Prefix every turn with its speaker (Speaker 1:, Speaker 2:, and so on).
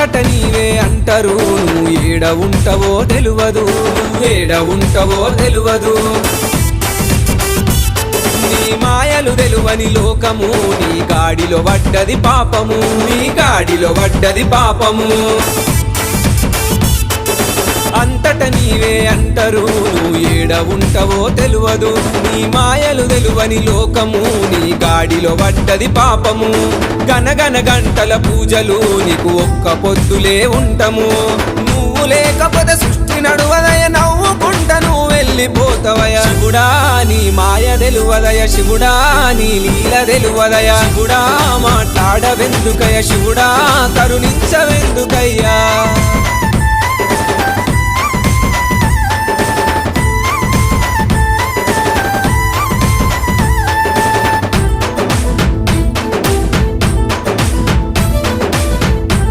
Speaker 1: అంతట నీవే అంటారు నువ్వు ఏడ ఉంటావో తెలువదు ఏడ ఉంటావో తెలువదు నీ మాయలు తెలువని లోకము నీ గాడిలో పడ్డది పాపము నీ గాడిలో పడ్డది పాపము అంతట నీవే అంటారు నువ్వు ఏడ ఉంటావో తెలువదు నీ మాయలు తెలువని లోకము నీ గాడిలో పడ్డది పాపము గనగన గంటల పూజలు నీకు ఒక్క పొద్దులే ఉంటాము నువ్వు లేకపోతే సృష్టి నడువదయ నవ్వుకుంటా నువ్వు వెళ్ళిపోతావయ శివుడా నీ మాయ తెలువదయ శివుడా నీ లీల తెలువదయ శివుడా మాట్లాడవెందుకయ శివుడా కరుణించవెందుకయ్యా